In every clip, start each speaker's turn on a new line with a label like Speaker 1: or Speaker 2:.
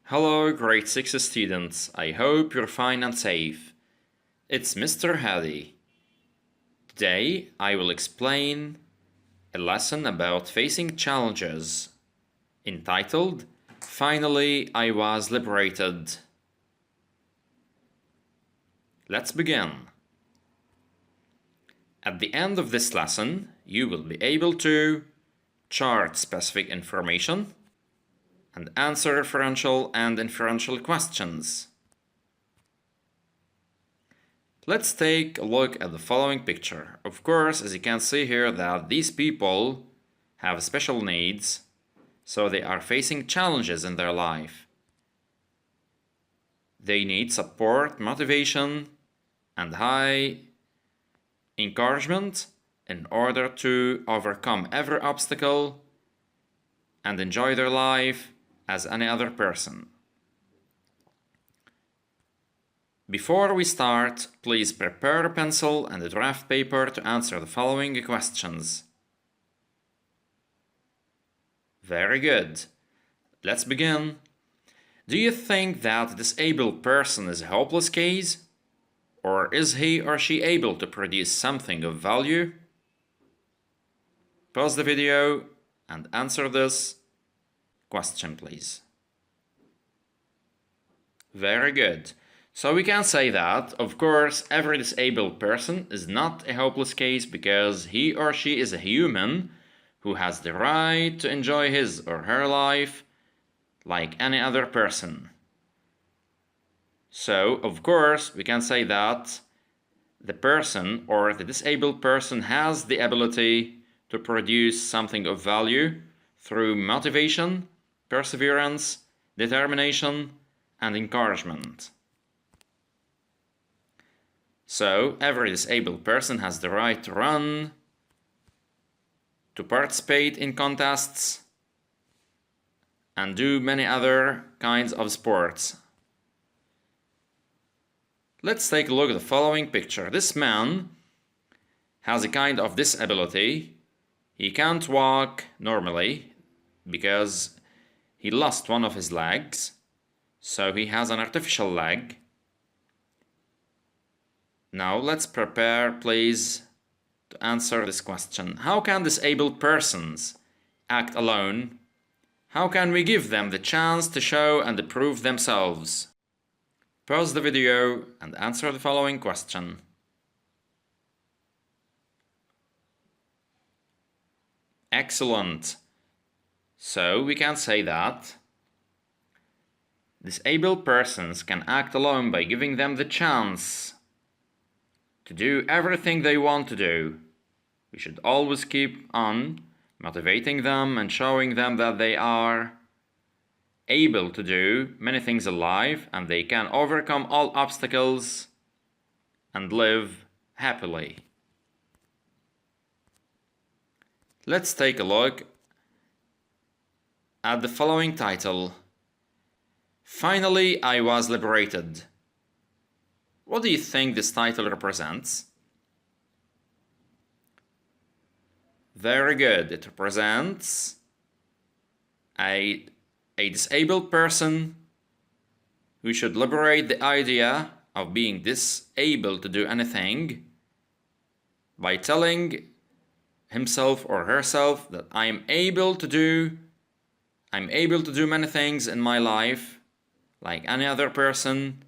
Speaker 1: Hello grade 6 students, I hope you're fine and safe. It's Mr. Hadi. Today I will explain a lesson about facing challenges, entitled, Finally I Was Liberated. Let's begin. At the end of this lesson, you will be able to chart specific information and answer referential and inferential questions. Let's take a look at the following picture. Of course, as you can see here, that these people have special needs, so they are facing challenges in their life. They need support, motivation, and high encouragement in order to overcome every obstacle and enjoy their life as any other person. Before we start, please prepare a pencil and a draft paper to answer the following questions. Very good. Let's begin. Do you think that a disabled person is a hopeless case? Or is he or she able to produce something of value? Pause the video and answer this question, please. Very good. So we can say that, of course, every disabled person is not a hopeless case because he or she is a human who has the right to enjoy his or her life like any other person. So, of course, we can say that the person or the disabled person has the ability to produce something of value through motivation, perseverance, determination, and encouragement. So, every disabled person has the right to run, to participate in contests, and do many other kinds of sports. Let's take a look at the following picture. This man has a kind of disability. He can't walk normally because he lost one of his legs, so he has an artificial leg. Now let's prepare, please, to answer this question. How can disabled persons act alone? How can we give them the chance to show and prove themselves? Pause the video and answer the following question. Excellent. So we can say that disabled persons can act alone by giving them the chance to do everything they want to do. We should always keep on motivating them and showing them that they are able to do many things in life and they can overcome all obstacles and live happily. Let's take a look at the following title. Finally, I was liberated. What do you think this title represents? Very good. It represents a disabled person who should liberate the idea of being disabled to do anything by telling himself or herself that I'm able to do many things in my life like any other person.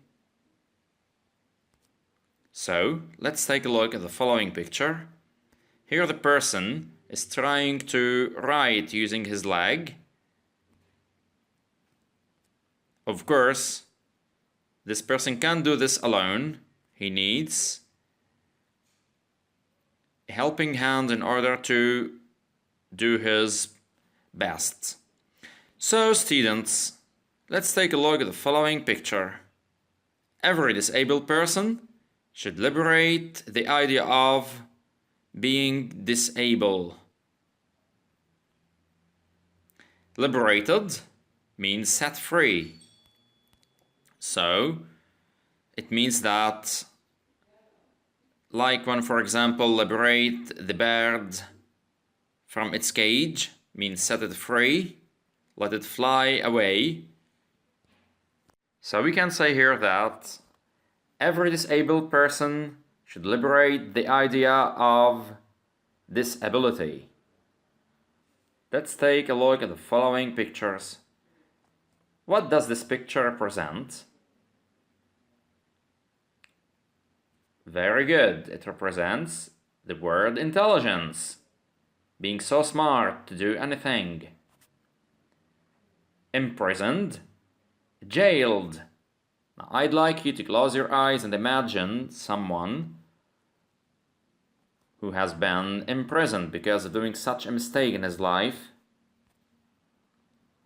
Speaker 1: So let's take a look at the following picture. Here the person is trying to write using his leg. Of course, this person can't do this alone. He needs a helping hand in order to do his best. So students, let's take a look at the following picture. Every disabled person should liberate the idea of being disabled. Liberated means set free. So it means that, like when, for example, liberate the bird from its cage, means set it free, let it fly away. So we can say here that every disabled person should liberate the idea of disability. Let's take a look at the following pictures. What does this picture represent? Very good. It represents the word intelligence, being so smart to do anything. Imprisoned, jailed. Now, I'd like you to close your eyes and imagine someone who has been imprisoned because of doing such a mistake in his life.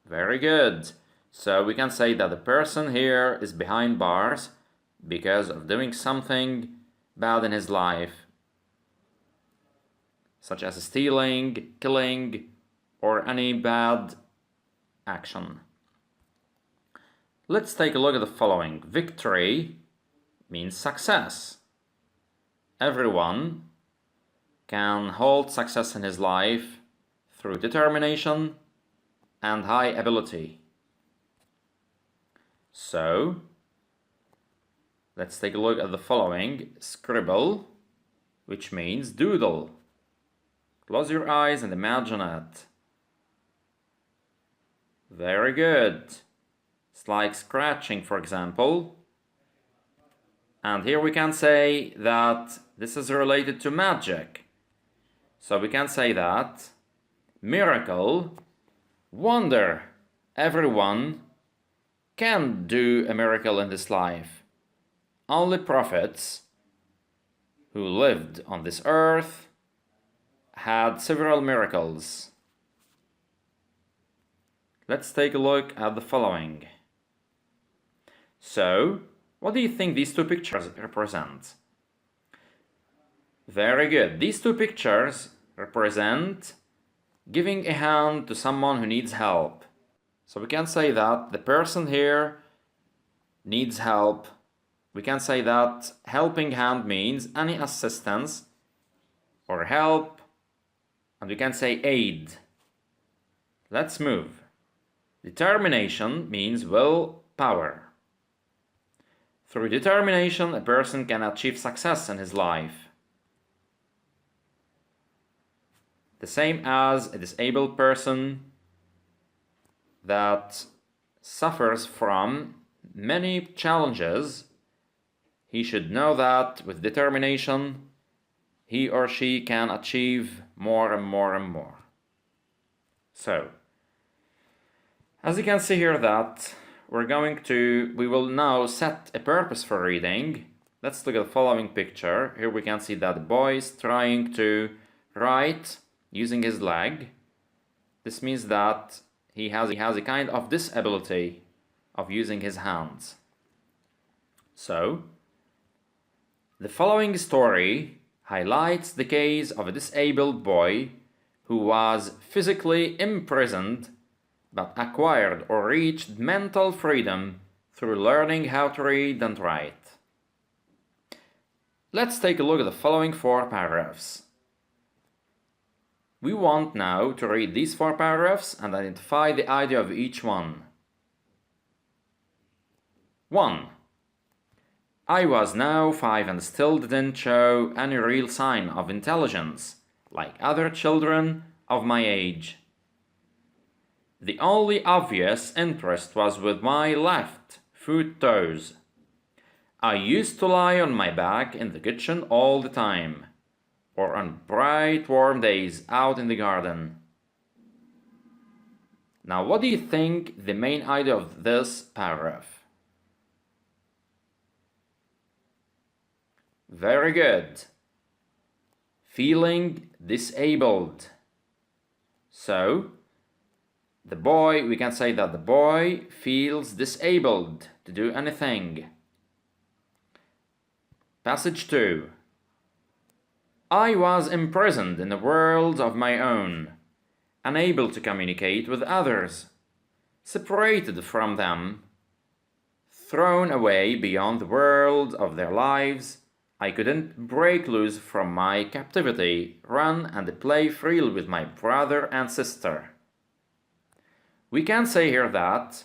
Speaker 1: Very good. So we can say that the person here is behind bars because of doing something bad in his life, such as stealing, killing, or any bad action. Let's take a look at the following. Victory means success. Everyone can hold success in his life through determination and high ability. So, let's take a look at the following. Scribble, which means doodle. Close your eyes and imagine it. Very good. It's like scratching, for example. And here we can say that this is related to magic. So we can say that miracle, wonder. Everyone can do a miracle in this life. Only prophets who lived on this earth had several miracles. Let's take a look at the following. So, what do you think these two pictures represent? Very good. These two pictures represent giving a hand to someone who needs help. So we can say that the person here needs help. We can say that helping hand means any assistance or help, and we can say aid. Let's move. Determination means willpower. Through determination, a person can achieve success in his life. The same as a disabled person that suffers from many challenges, he should know that with determination, he or she can achieve more and more and more. So, as you can see here that we will now set a purpose for reading. Let's look at the following picture. Here we can see that the boy is trying to write using his leg. This means that he has a kind of disability of using his hands. So, the following story highlights the case of a disabled boy who was physically imprisoned but acquired or reached mental freedom through learning how to read and write. Let's take a look at the following 4 paragraphs. We want now to read these 4 paragraphs and identify the idea of each one. 1. I was now 5 and still didn't show any real sign of intelligence, like other children of my age. The only obvious interest was with my left foot toes. I used to lie on my back in the kitchen all the time, or on bright warm days out in the garden. Now, what do you think the main idea of this paragraph? Very good. Feeling disabled. So, we can say that the boy feels disabled to do anything. Passage 2. I was imprisoned in a world of my own, unable to communicate with others, separated from them, thrown away beyond the world of their lives. I couldn't break loose from my captivity, run and play freely with my brother and sister. We can say here that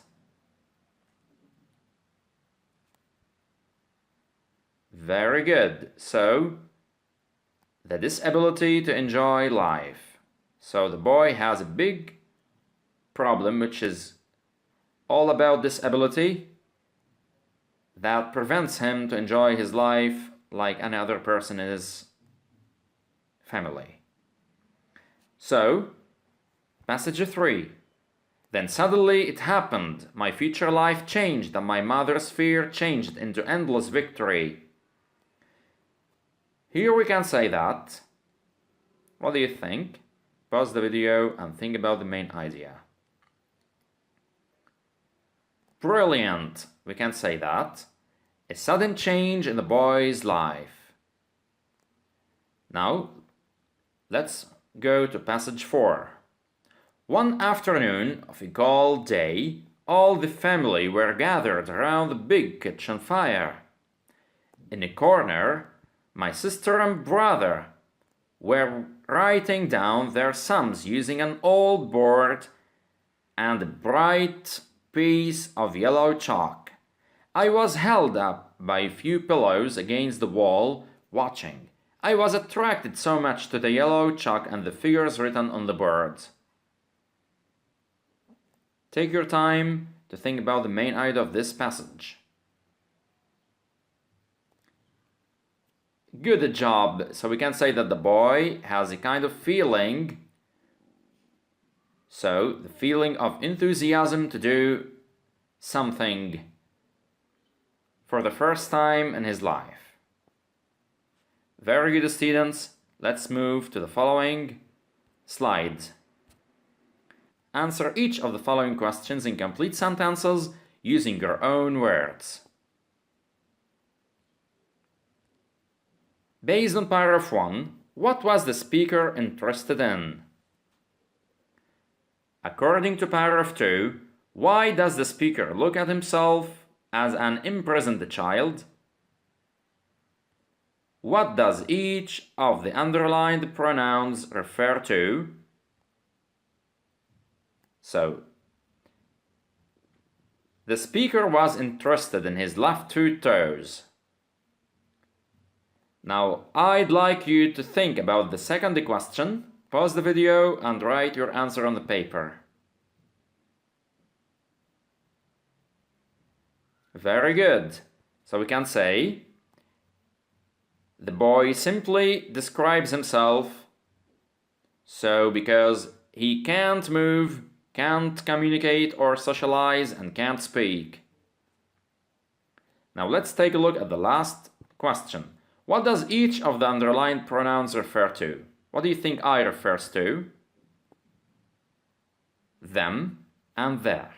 Speaker 1: Very good. So, the disability to enjoy life. So the boy has a big problem which is all about disability that prevents him to enjoy his life like any other person in his family. So, passage 3. Then suddenly it happened. My future life changed and my mother's fear changed into endless victory. Here we can say that. What do you think? Pause the video and think about the main idea. Brilliant! We can say that. A sudden change in the boy's life. Now, let's go to passage 4. One afternoon of a cold day, all the family were gathered around the big kitchen fire. In a corner, my sister and brother were writing down their sums using an old board and a bright piece of yellow chalk. I was held up by a few pillows against the wall, watching. I was attracted so much to the yellow chalk and the figures written on the board. Take your time to think about the main idea of this passage. Good job. So we can say that the boy has a kind of feeling. So the feeling of enthusiasm to do something for the first time in his life. Very good, students. Let's move to the following slides. Answer each of the following questions in complete sentences using your own words. Based on paragraph 1, what was the speaker interested in? According to paragraph 2, why does the speaker look at himself as an imprisoned child? What does each of the underlined pronouns refer to? So, the speaker was interested in his left 2 toes. Now, I'd like you to think about the second question. Pause the video and write your answer on the paper. Very good. So we can say, the boy simply describes himself. So because he can't move, can't communicate or socialize, and can't speak. Now let's take a look at the last question. What does each of the underlined pronouns refer to? What do you think I refers to? Them and their.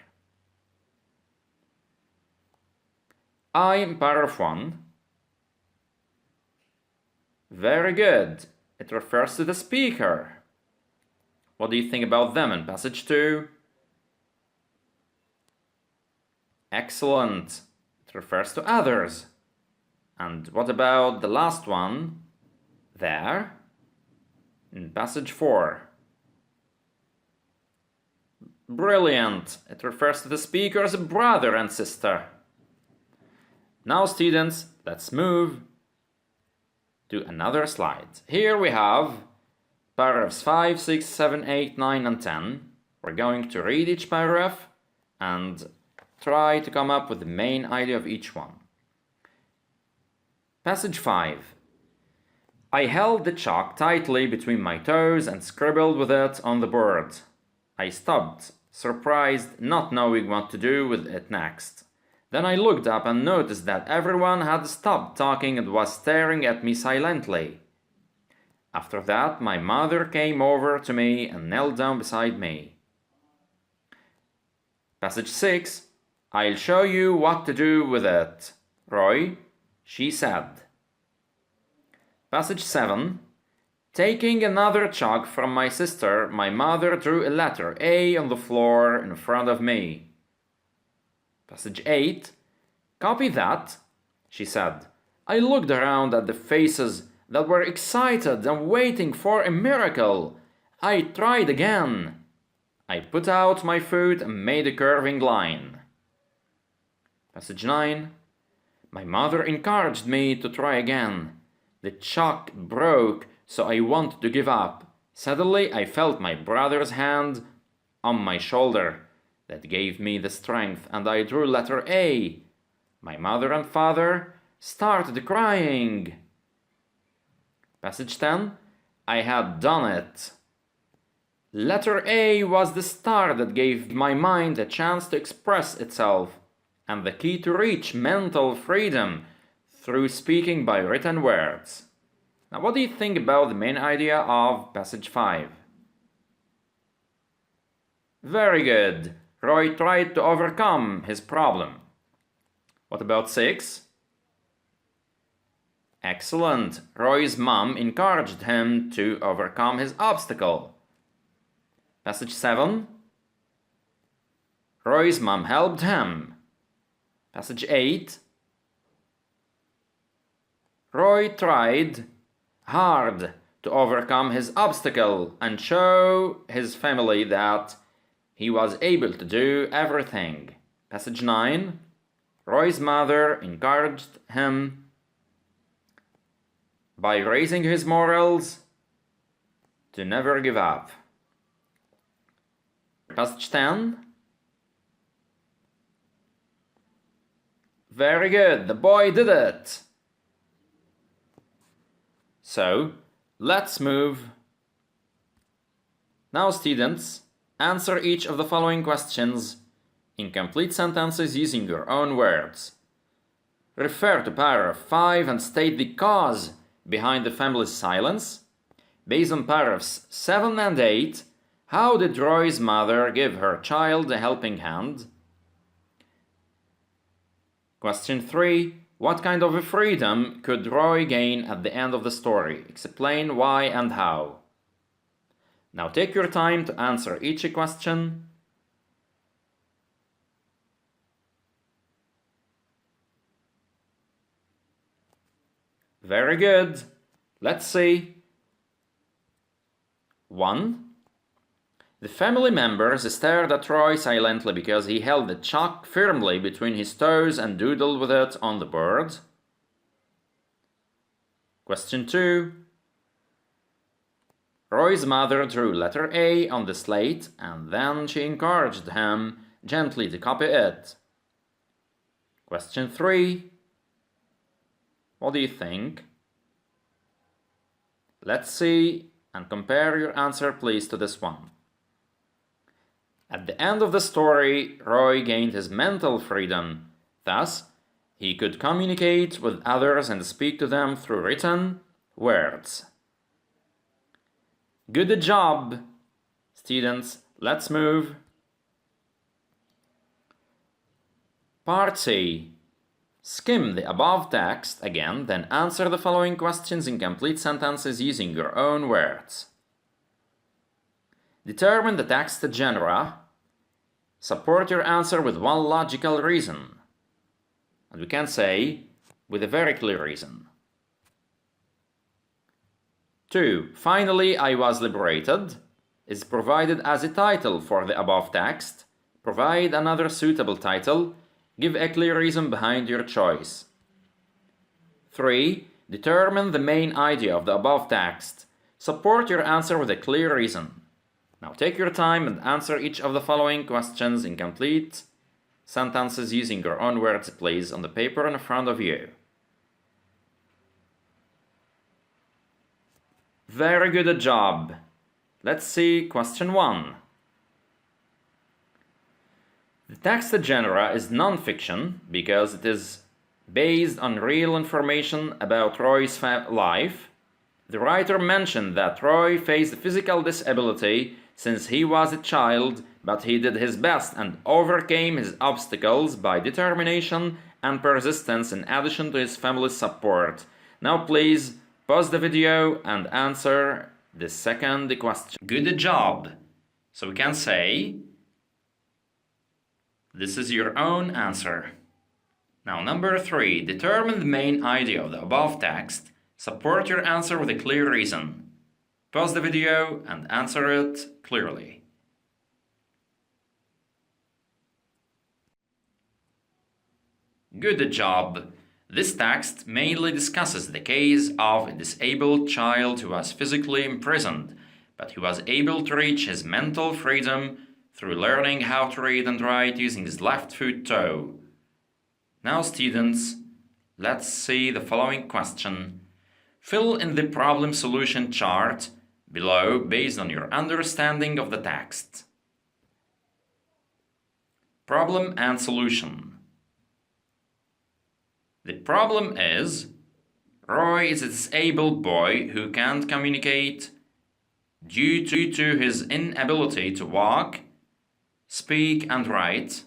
Speaker 1: I in paragraph 1. Very good. It refers to the speaker. What do you think about them in passage 2? Excellent. It refers to others. And what about the last one? There. In passage 4. Brilliant. It refers to the speaker's brother and sister. Now, students, let's move to another slide. Here we have paragraphs 5, 6, 7, 8, 9, and 10. We're going to read each paragraph and try to come up with the main idea of each one. Passage 5. I held the chalk tightly between my toes and scribbled with it on the board. I stopped, surprised, not knowing what to do with it next. Then I looked up and noticed that everyone had stopped talking and was staring at me silently. After that, my mother came over to me and knelt down beside me. Passage 6. I'll show you what to do with it, Roy, she said. Passage 7. Taking another chalk from my sister, my mother drew a letter A on the floor in front of me. Passage 8. Copy that, she said. I looked around at the faces that were excited and waiting for a miracle. I tried again. I put out my foot and made a curving line. Passage 9. My mother encouraged me to try again. The chalk broke, so I wanted to give up. Suddenly, I felt my brother's hand on my shoulder. That gave me the strength, and I drew letter A. My mother and father started crying. Passage 10. I had done it. Letter A was the star that gave my mind a chance to express itself, and the key to reach mental freedom through speaking by written words. Now, what do you think about the main idea of passage 5? Very good. Roy tried to overcome his problem. What about 6? Excellent. Roy's mom encouraged him to overcome his obstacle. Passage 7. Roy's mom helped him. Passage 8. Roy tried hard to overcome his obstacle and show his family that he was able to do everything. Passage 9. Roy's mother encouraged him by raising his morals to never give up. Passage 10. Very good, the boy did it. So, let's move. Now, students, answer each of the following questions in complete sentences using your own words. Refer to paragraph 5 and state the cause behind the family's silence. Based on paragraphs 7 and 8, how did Roy's mother give her child a helping hand? Question 3. What kind of a freedom could Roy gain at the end of the story? Explain why and how. Now take your time to answer each question. Very good. Let's see. 1. The family members stared at Roy silently because he held the chalk firmly between his toes and doodled with it on the board. Question 2. Roy's mother drew letter A on the slate and then she encouraged him gently to copy it. Question 3. What do you think? Let's see and compare your answer please to this one. At the end of the story, Roy gained his mental freedom. Thus, he could communicate with others and speak to them through written words. Good job, students. Let's move. Part C. Skim the above text again, then answer the following questions in complete sentences using your own words. Determine the text genre. Support your answer with one logical reason. And we can say, with a very clear reason. 2. Finally, I was liberated is provided as a title for the above text. Provide another suitable title. Give a clear reason behind your choice. 3. Determine the main idea of the above text. Support your answer with a clear reason. Now take your time and answer each of the following questions in complete sentences using your own words, please, on the paper in front of you. Very good job. Let's see question 1. The text genre is non-fiction because it is based on real information about Roy's life. The writer mentioned that Roy faced physical disability since he was a child, but he did his best and overcame his obstacles by determination and persistence in addition to his family's support. Now please pause the video and answer the second question. Good job. So we can say, this is your own answer. Now number 3, determine the main idea of the above text. Support your answer with a clear reason. Pause the video and answer it clearly. Good job. This text mainly discusses the case of a disabled child who was physically imprisoned, but who was able to reach his mental freedom through learning how to read and write using his left foot toe. Now, students, let's see the following question. Fill in the problem solution chart below based on your understanding of the text. Problem and solution. The problem is, Roy is a disabled boy who can't communicate due to his inability to walk, speak, and write.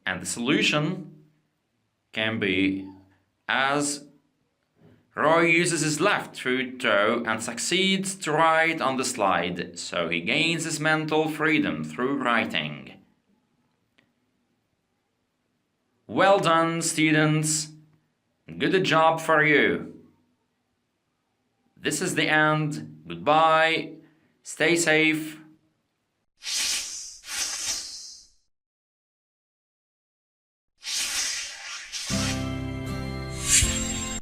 Speaker 1: And the solution can be as Roy uses his left foot toe and succeeds to write on the slide, so he gains his mental freedom through writing. Well done, students. Good job for you. This is the end. Goodbye. Stay safe.